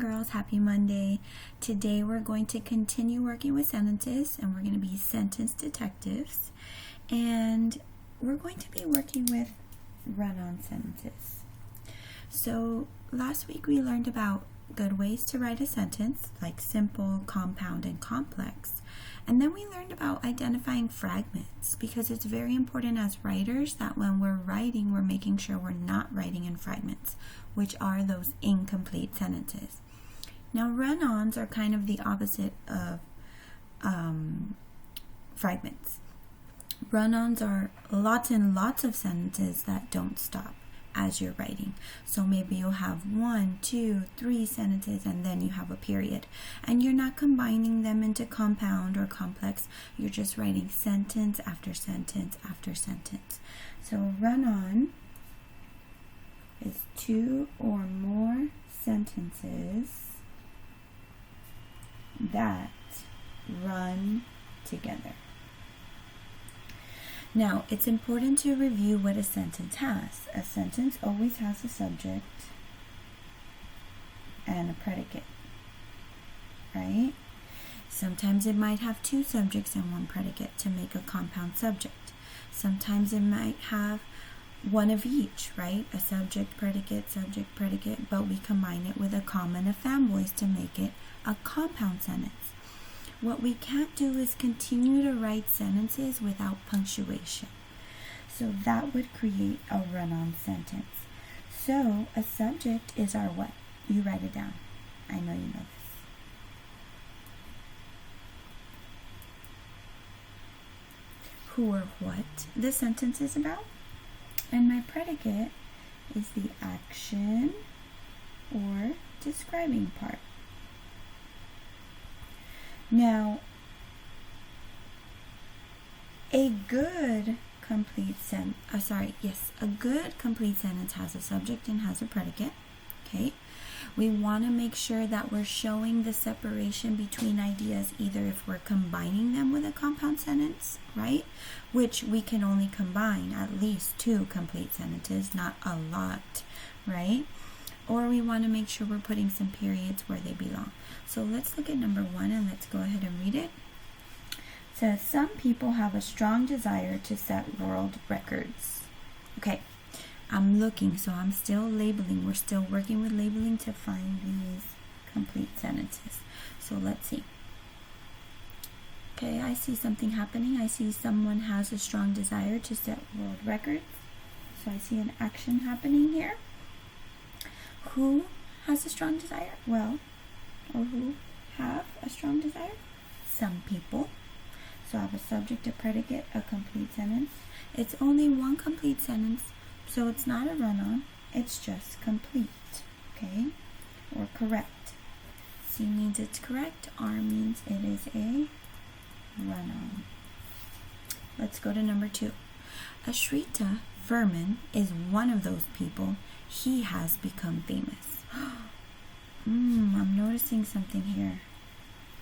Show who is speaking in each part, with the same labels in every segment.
Speaker 1: and girls, happy Monday. Today we're going to continue working with sentences and we're going to be sentence detectives. And we're going to be working with run-on sentences. So last week we learned about good ways to write a sentence, like simple, compound, and complex. And then we learned about identifying fragments, because it's very important as writers that when we're writing, we're making sure we're not writing in fragments, which are those incomplete sentences. Now, run-ons are kind of the opposite of fragments. Run-ons are lots and lots of sentences that don't stop as you're writing. So maybe you'll have 1, 2, 3 sentences and then you have a period. And you're not combining them into compound or complex. You're just writing sentence after sentence after sentence. So run-on is 2 or more sentences that run together. Now, it's important to review what a sentence has. A sentence always has a subject and a predicate, right? Sometimes it might have 2 subjects and 1 predicate to make a compound subject. Sometimes it might have one of each, right? A subject, predicate, but we combine it with a comma and a fanboys to make it a compound sentence. What we can't do is continue to write sentences without punctuation. So that would create a run-on sentence. So a subject is our what? You write it down. I know you know this. Who or what the sentence is about. And my predicate is the action or describing part. Now, a good complete sentence has a subject and has a predicate, okay? We want to make sure that we're showing the separation between ideas, either if we're combining them with a compound sentence, right? Which we can only combine at least 2 complete sentences, not a lot, right? Or we want to make sure we're putting some periods where they belong. So let's look at number 1 and let's go ahead and read it. It says, some people have a strong desire to set world records. Okay, I'm looking, so I'm still labeling. We're still working with labeling to find these complete sentences. So let's see. Okay, I see something happening. I see someone has a strong desire to set world records. So I see an action happening here. Who has a strong desire? Well, or who have a strong desire? Some people. So I have a subject, a predicate, a complete sentence. It's only 1 complete sentence, so it's not a run-on. It's just complete, okay? Or correct. C means it's correct. R means it is a run-on. Let's go to number 2. Ashrita Verman is one of those people. He has become famous. I'm noticing something here.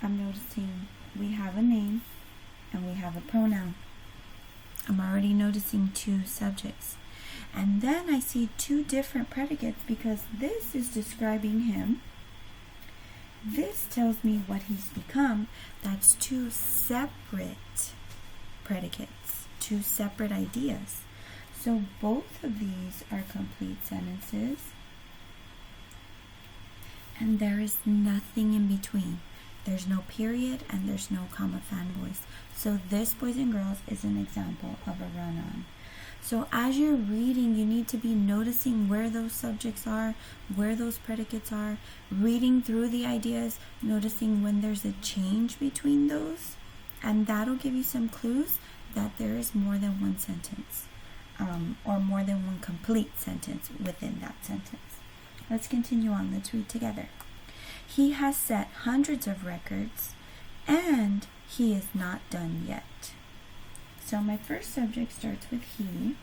Speaker 1: I'm noticing we have a name and we have a pronoun. I'm already noticing 2 subjects. And then I see 2 different predicates because this is describing him. This tells me what he's become. That's 2 separate predicates, 2 separate ideas. So both of these are complete sentences. And there is nothing in between. There's no period and there's no comma fanboys. So this, boys and girls, is an example of a run-on. So as you're reading, you need to be noticing where those subjects are, where those predicates are, reading through the ideas, noticing when there's a change between those. And that'll give you some clues that there is more than 1 sentence. Or more than 1 complete sentence within that sentence. Let's continue on. Let's read together. He has set hundreds of records and he is not done yet. So my first subject starts with he.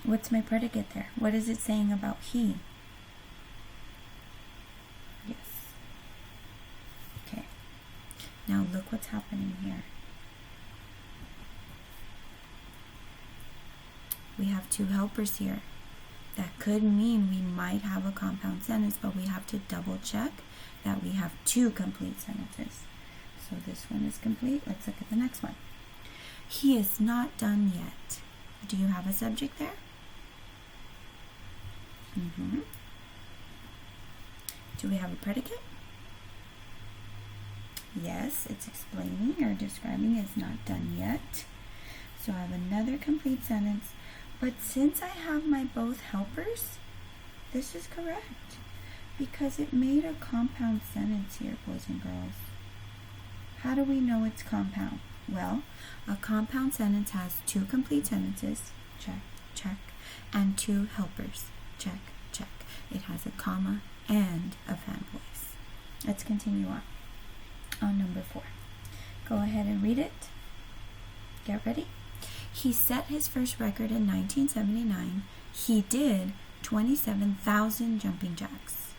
Speaker 1: What's my predicate there? What is it saying about he? Yes. Okay. Now look what's happening here. We have 2 helpers here. That could mean we might have a compound sentence, but we have to double check that we have two complete sentences. So this one is complete. Let's look at the next one. He is not done yet. Do you have a subject there? Do we have a predicate? Yes, it's explaining or describing is not done yet. So I have another complete sentence. But since I have my both helpers, this is correct because it made a compound sentence here, boys and girls. How do we know it's compound? Well, a compound sentence has two complete sentences, check, check, and two helpers, check, check. It has a comma and a fan voice. Let's continue on number 4. Go ahead and read it. Get ready. He set his first record in 1979. He did 27,000 jumping jacks.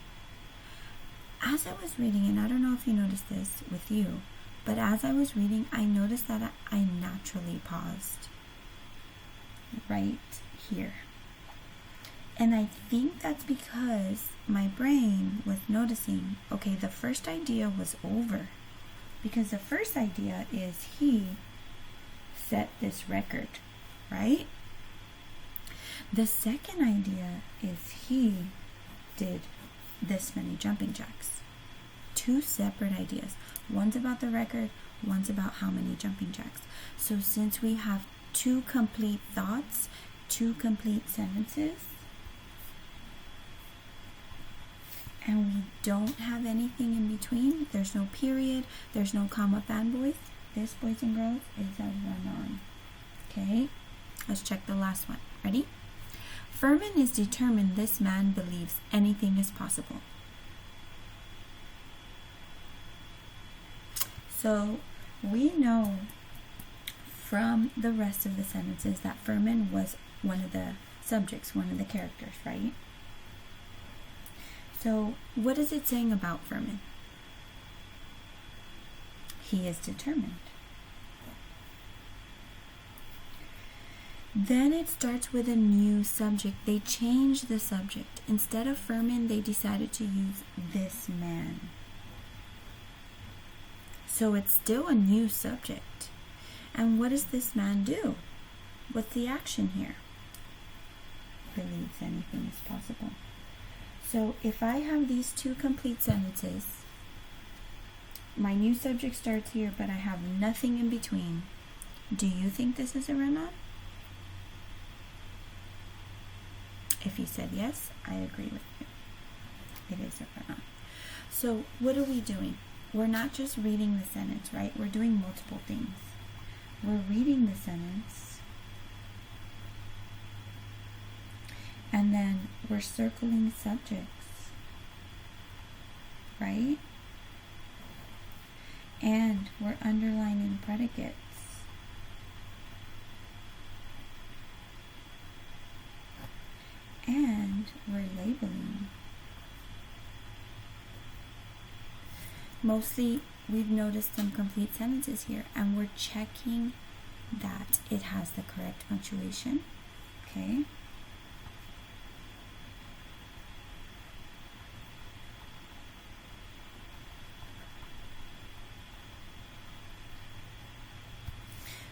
Speaker 1: As I was reading, and I don't know if you noticed this with you, but as I was reading, I noticed that I naturally paused right here. And I think that's because my brain was noticing, okay, the first idea was over. Because the first idea is he set this record, right? The second idea is he did this many jumping jacks. Two separate ideas. One's about the record, one's about how many jumping jacks. So since we have two complete thoughts, two complete sentences, and we don't have anything in between, there's no period, there's no comma fan voice, this, boys and girls, is a run-on. Okay, let's check the last one. Ready? Furman is determined this man believes anything is possible. So we know from the rest of the sentences that Furman was one of the subjects, one of the characters, right? So what is it saying about Furman? He is determined. Then it starts with a new subject. They changed the subject. Instead of Furman, they decided to use this man. So it's still a new subject. And what does this man do? What's the action here? Believes anything is possible. So if I have these two complete sentences, my new subject starts here, but I have nothing in between. Do you think this is a run-on? If you said yes, I agree with you. It is a run-on. So what are we doing? We're not just reading the sentence, right? We're doing multiple things. We're reading the sentence, and then we're circling subjects, right? And we're underlining predicates. And we're labeling. Mostly, we've noticed some complete sentences here, and we're checking that it has the correct punctuation. Okay?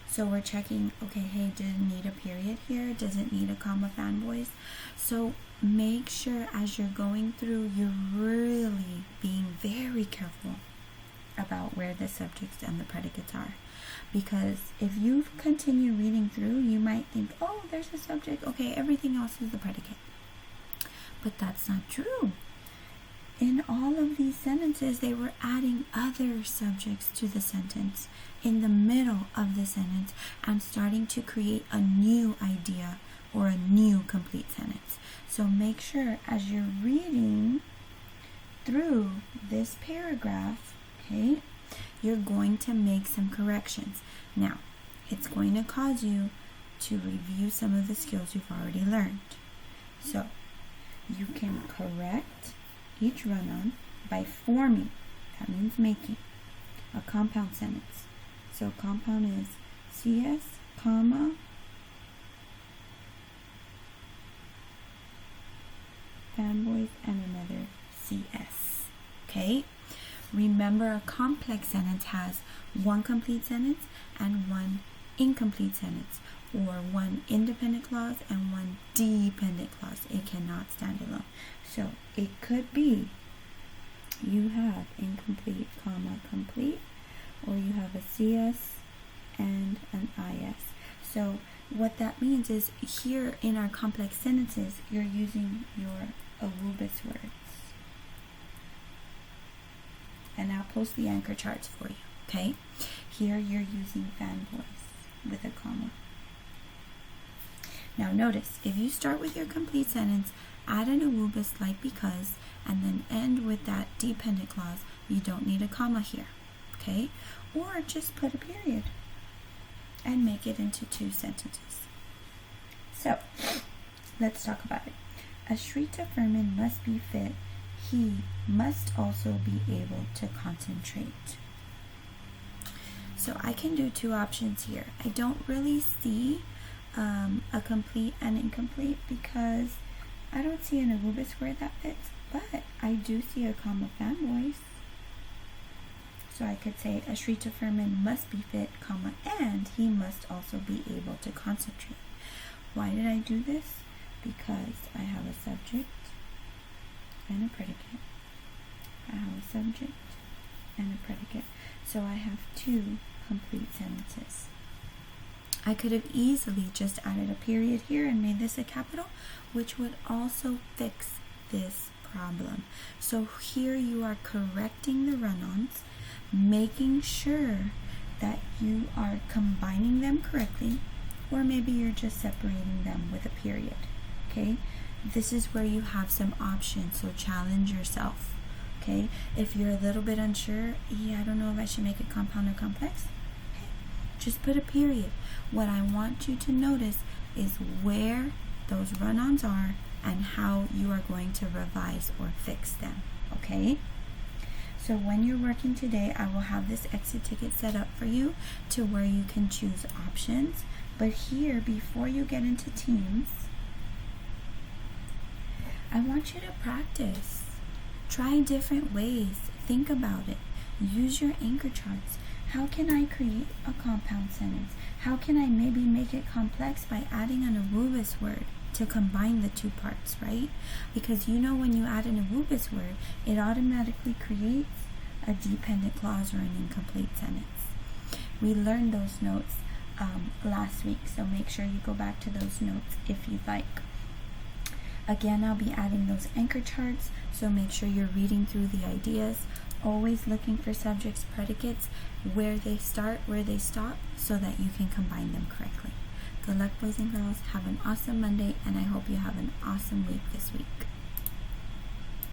Speaker 1: So we're checking, okay, hey, does it need a period here? Does it need a comma fan voice? So make sure as you're going through, you're really being very careful about where the subjects and the predicates are. Because if you continue reading through, you might think, oh, there's a subject. Okay, everything else is the predicate. But that's not true. In all of these sentences, they were adding other subjects to the sentence in the middle of the sentence and starting to create a new idea or a new complete sentence. So make sure as you're reading through this paragraph, okay, you're going to make some corrections. Now, it's going to cause you to review some of the skills you've already learned. So you can correct each run-on by forming, that means making, a compound sentence. So compound is CS, comma, fanboys, and another CS. Okay? Remember, a complex sentence has one complete sentence and one incomplete sentence, or one independent clause and one dependent clause. It cannot stand alone. So it could be you have incomplete, comma, complete, or you have a CS and an IS. So what that means is here in our complex sentences, you're using your AWUBIS words. And I'll post the anchor charts for you, okay? Here you're using fanboys with a comma. Now notice, if you start with your complete sentence, add an AWUBIS like because, and then end with that dependent clause, you don't need a comma here, okay? Or just put a period and make it into two sentences. So, let's talk about it. Ashrita Furman must be fit. He must also be able to concentrate. So I can do two options here. I don't really see a complete and incomplete because I don't see an AWUBIS word that fits, but I do see a comma fanboys. So I could say Ashrita Furman must be fit, comma, and he must also be able to concentrate. Why did I do this? Because I have a subject and a predicate. I have a subject and a predicate. So I have two complete sentences. I could have easily just added a period here and made this a capital, which would also fix this problem. So here you are correcting the run-ons, making sure that you are combining them correctly, or maybe you're just separating them with a period. Okay, this is where you have some options, so challenge yourself. Okay, if you're a little bit unsure, I don't know if I should make it compound or complex, okay, just put a period. What I want you to notice is where those run-ons are and how you are going to revise or fix them. Okay, so when you're working today, I will have this exit ticket set up for you to where you can choose options. But here, before you get into Teams, I want you to practice. Try different ways. Think about it. Use your anchor charts. How can I create a compound sentence? How can I maybe make it complex by adding an AWUBIS word to combine the two parts, right? Because you know when you add an AWUBIS word, it automatically creates a dependent clause or an incomplete sentence. We learned those notes last week, so make sure you go back to those notes if you'd like. Again, I'll be adding those anchor charts, so make sure you're reading through the ideas, always looking for subjects, predicates, where they start, where they stop, so that you can combine them correctly. Good luck, boys and girls. Have an awesome Monday, and I hope you have an awesome week this week.